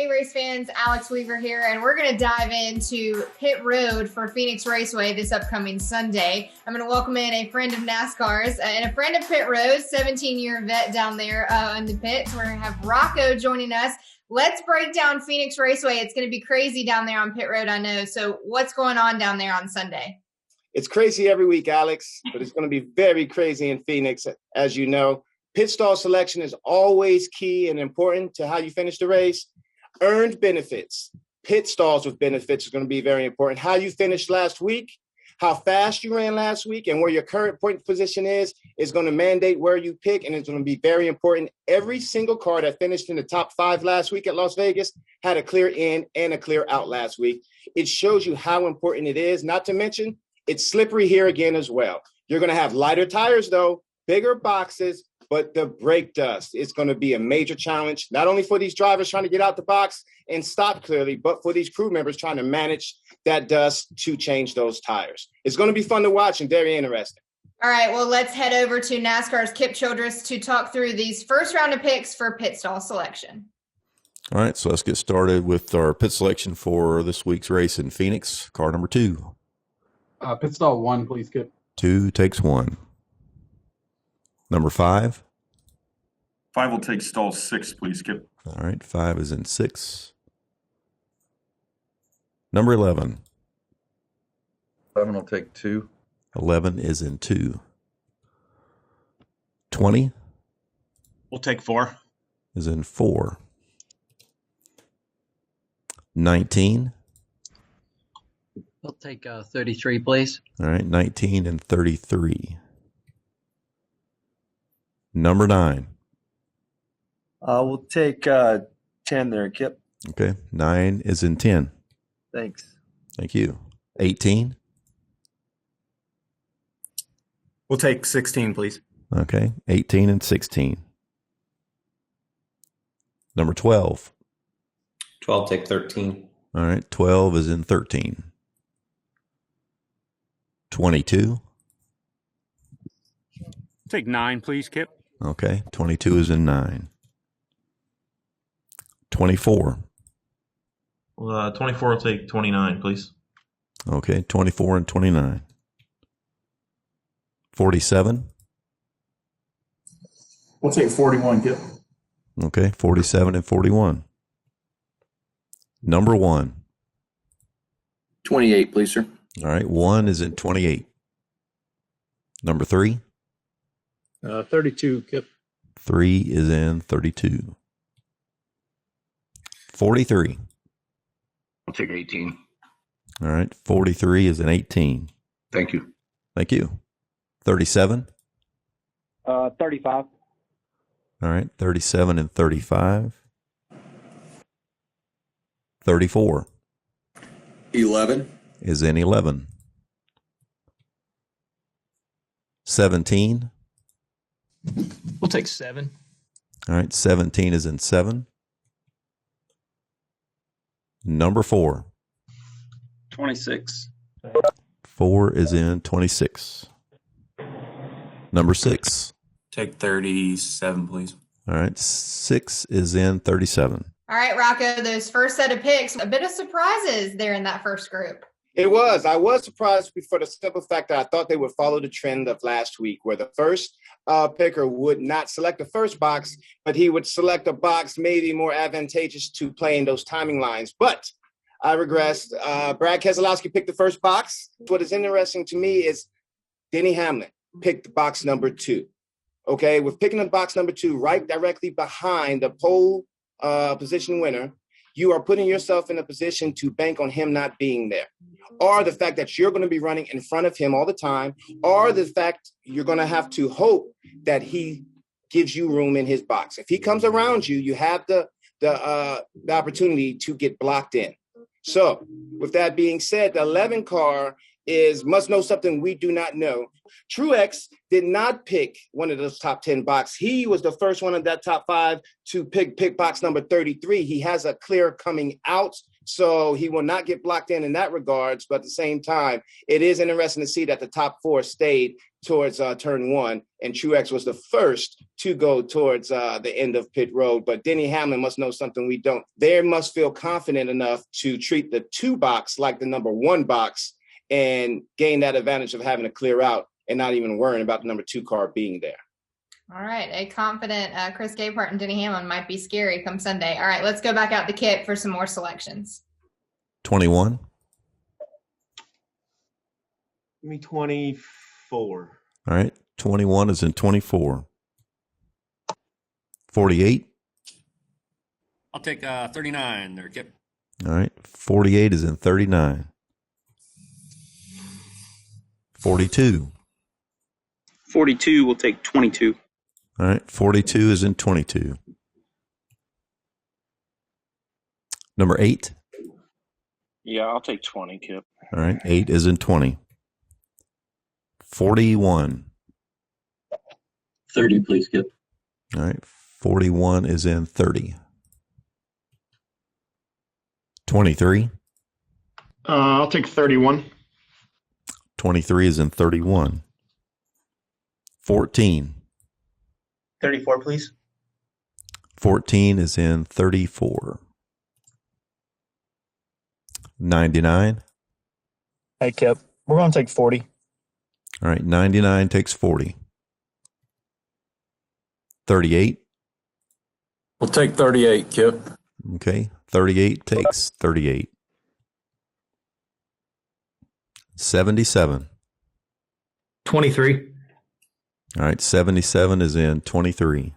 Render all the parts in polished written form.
Hey, race fans, Alex Weaver here, and we're going to dive into pit road for Phoenix Raceway this upcoming Sunday. I'm going to welcome in a friend of NASCAR's and a friend of pit road, 17-year vet down there in the pits. We're going to have Rocko joining us. Let's break down Phoenix Raceway. It's going to be crazy down there on pit road, I know. So what's going on down there on Sunday? It's crazy every week, Alex, but it's going to be very crazy in Phoenix, as you know. Pit stall selection is always key and important to how you finish the race. Earned benefits, pit stalls with benefits is going to be very important. How you finished last week, how fast you ran last week, and where your current point position is going to mandate where you pick, and it's going to be very important. Every single car that finished in the top 5 last week at Las Vegas had a clear in and a clear out last week. It shows you how important it is, not to mention it's slippery here again as well. You're going to have lighter tires, though, bigger boxes, but the brake dust is going to be a major challenge, not only for these drivers trying to get out the box and stop clearly, but for these crew members trying to manage that dust to change those tires. It's going to be fun to watch and very interesting. All right, well, let's head over to NASCAR's Kip Childress to talk through these first round of picks for pit stall selection. All right, so let's get started with our pit selection for this week's race in Phoenix. Car number 2. Pit stall 1, please, Kip. 2 takes 1. Number 5. 5 will take stall 6, please, Kip. All right, 5 is in 6. Number 11. 11 will take 2. 11 is in 2. 20. We'll take 4. Is in 4. 19. We'll take 33, please. All right, 19 and 33. Number 9. We'll take 10 there, Kip. Okay, 9 is in 10. Thanks. Thank you. 18. We'll take 16, please. Okay, 18 and 16. Number 12. 12 take 13. All right, 12 is in 13. 22. Take 9, please, Kip. Okay, 22 is in 9. 24. 24 will take 29, please. Okay, 24 and 29. 47. We'll take 41, Kip. Okay, 47 and 41. Number 1. 28, please, sir. All right, 1 is in 28. Number 3. 32, Kip. 3 is in 32. 43. I'll take 18. All right, 43 is in 18. Thank you. Thank you. 37. 35. All right, 37 and 35. 34. 11. Is in 11. 17. We'll take 7. All right, 17 is in 7. Number 4. 26. 4 is in 26. Number 6. Take 37, please. All right, 6 is in 37. All right, Rocko, those first set of picks, a bit of surprises there in that first group. It was. I was surprised for the simple fact that I thought they would follow the trend of last week, where the first picker would not select the first box, but he would select a box maybe more advantageous to play in those timing lines. But I regressed. Brad Keselowski picked the first box. What is interesting to me is Denny Hamlin picked box number 2. Okay, with picking up box number 2 right directly behind the pole position winner, you are putting yourself in a position to bank on him not being there, or the fact that you're going to be running in front of him all the time, or the fact you're going to have to hope that he gives you room in his box. If he comes around you, you have the opportunity to get blocked in. So with that being said, the 11 car must know something we do not know. Truex did not pick one of those top 10 boxes. He was the first one of that top 5 to pick box number 33. He has a clear coming out So he will not get blocked in that regards. But at the same time, it is interesting to see that the top four stayed towards turn one, and Truex was the first to go towards the end of pit road. But Denny Hamlin must know something we don't. They must feel confident enough to treat the 2 box like the number 1 box and gain that advantage of having to clear out and not even worrying about the number 2 car being there. All right. A confident Chris Gabehart and Denny Hamlin might be scary come Sunday. All right. Let's go back out the kit for some more selections. 21. Give me 24. All right. 21 is in 24. 48. I'll take 39 there, Kip. All right. 48 is in 39. 42. 42 will take 22. All right. 42 is in 22. Number 8. Yeah, I'll take 20, Kip. All right. 8 is in 20. 41. 30, please, Kip. All right. 41 is in 30. 23. I'll take 31. 23 is in 31. 14. 34, please. 14 is in 34. 99. Hey, Kip. We're going to take 40. All right. 99 takes 40. 38. We'll take 38, Kip. Okay. 38 takes 38. 77. 23. All right. 77 is in 23.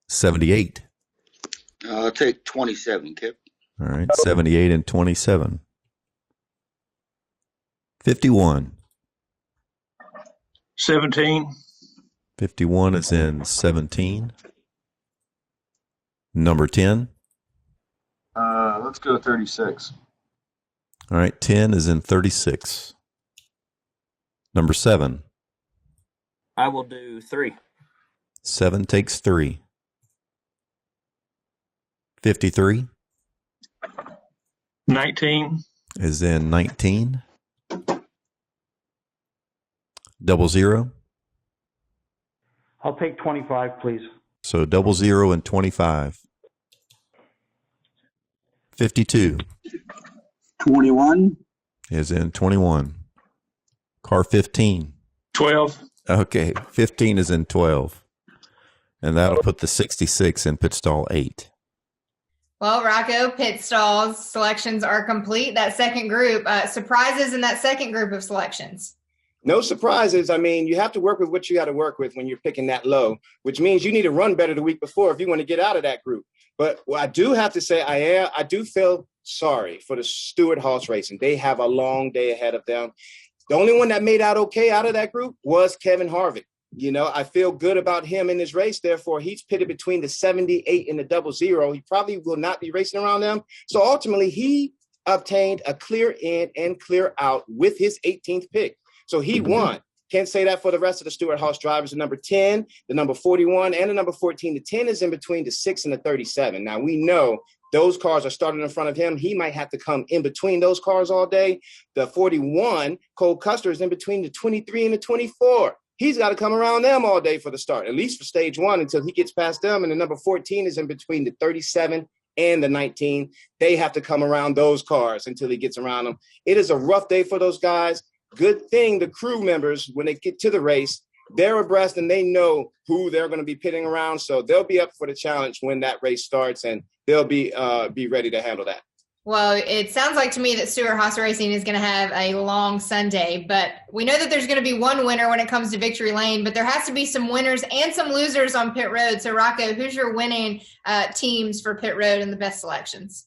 78. I'll take 27, Kip. All right. 78 and 27. 51. 17. 51 is in 17. Number 10. Let's go 36. All right. 10 is in 36. Number 7. I will do 3. 7 takes 3. 53 19. is in 19. 00. I'll take 25, please. So 00 and 25. 52 21. is in 21. Car 15. 12. Okay, 15 is in 12. And that'll put the 66 in pit stall 8. Well, Rocko, pit stalls selections are complete. That second group, surprises in that second group of selections. No surprises. I mean, you have to work with what you got to work with when you're picking that low, which means you need to run better the week before if you want to get out of that group. But what I do have to say, I do feel sorry for the Stewart-Haas Racing. They have a long day ahead of them. The only one that made out okay out of that group was Kevin Harvick. You know, I feel good about him in this race. Therefore, he's pitted between the 78 and the 00. He probably will not be racing around them. So ultimately, he obtained a clear in and clear out with his 18th pick. So he won. Can't say that for the rest of the Stewart-Haas drivers. The number 10, the number 41, and the number 14. The 10 is in between the 6 and the 37. Now, we know those cars are starting in front of him. He might have to come in between those cars all day. The 41, Cole Custer, is in between the 23 and the 24. He's got to come around them all day for the start, at least for stage 1 until he gets past them. And the number 14 is in between the 37 and the 19. They have to come around those cars until he gets around them. It is a rough day for those guys. Good thing the crew members, when they get to the race, they're abreast and they know who they're going to be pitting around. So they'll be up for the challenge when that race starts, and they'll be ready to handle that. Well, it sounds like to me that Stewart-Haas Racing is going to have a long Sunday, but we know that there's going to be one winner when it comes to victory lane, but there has to be some winners and some losers on pit road. So, Rocko, who's your winning teams for pit road and the best selections?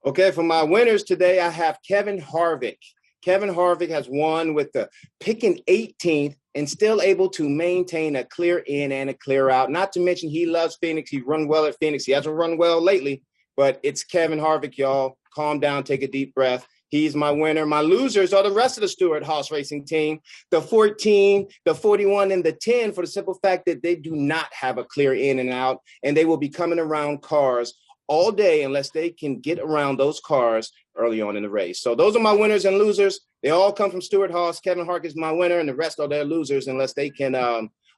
Okay, for my winners today, I have Kevin Harvick. Kevin Harvick has won with the picking 18th and still able to maintain a clear in and a clear out. Not to mention he loves Phoenix. He run well at Phoenix. He hasn't run well lately, but it's Kevin Harvick, y'all. Calm down, take a deep breath. He's my winner. My losers are the rest of the Stewart-Haas Racing team, the 14, the 41, and the 10, for the simple fact that they do not have a clear in and out, and they will be coming around cars all day unless they can get around those cars early on in the race. So those are my winners and losers. They all come from Stewart-Haas. Kevin Harvick is my winner, and the rest are their losers unless they can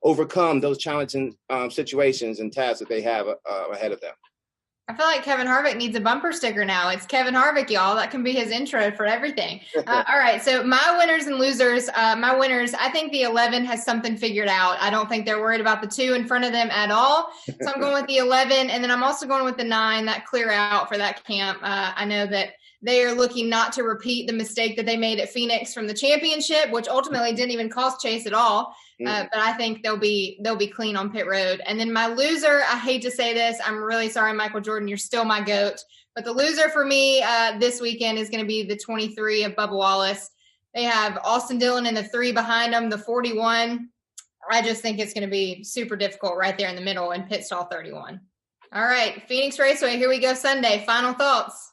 overcome those challenging situations and tasks that they have ahead of them. I feel like Kevin Harvick needs a bumper sticker now. It's Kevin Harvick, y'all. That can be his intro for everything. All right, so my winners and losers. My winners, I think the 11 has something figured out. I don't think they're worried about the 2 in front of them at all. So I'm going with the 11, and then I'm also going with the 9, that clear out for that camp. I know that they are looking not to repeat the mistake that they made at Phoenix from the championship, which ultimately didn't even cost Chase at all. But I think they'll be clean on pit road. And then my loser, I hate to say this, I'm really sorry, Michael Jordan, you're still my GOAT. But the loser for me this weekend is going to be the 23 of Bubba Wallace. They have Austin Dillon in the 3 behind them, the 41. I just think it's going to be super difficult right there in the middle in pit stall 31. All right, Phoenix Raceway, here we go Sunday. Final thoughts.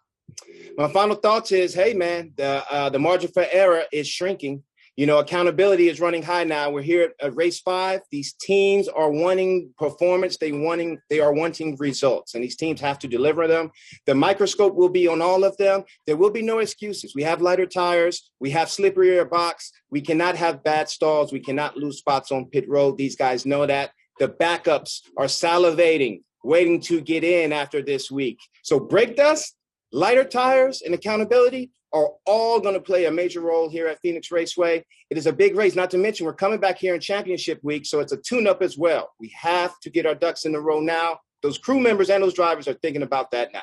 My final thoughts is, hey, man, the margin for error is shrinking. You know, accountability is running high now. We're here at race 5. These teams are wanting performance. They are wanting results, and these teams have to deliver them. The microscope will be on all of them. There will be no excuses. We have lighter tires. We have slipperier box. We cannot have bad stalls. We cannot lose spots on pit road. These guys know that. The backups are salivating, waiting to get in after this week. So brake dust, lighter tires, and accountability are all going to play a major role here at Phoenix Raceway. It is a big race, not to mention we're coming back here in championship week, so it's a tune-up as well. We have to get our ducks in a row now. Those crew members and those drivers are thinking about that now.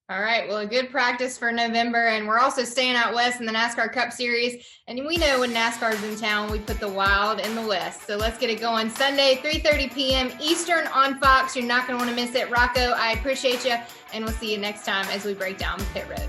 All right, well, a good practice for November, and we're also staying out west in the NASCAR Cup Series, and we know when NASCAR's in town, we put the wild in the west. So let's get it going. Sunday, 3:30 p.m. Eastern on Fox. You're not going to want to miss it. Rocko, I appreciate you, and we'll see you next time as we break down the pit road.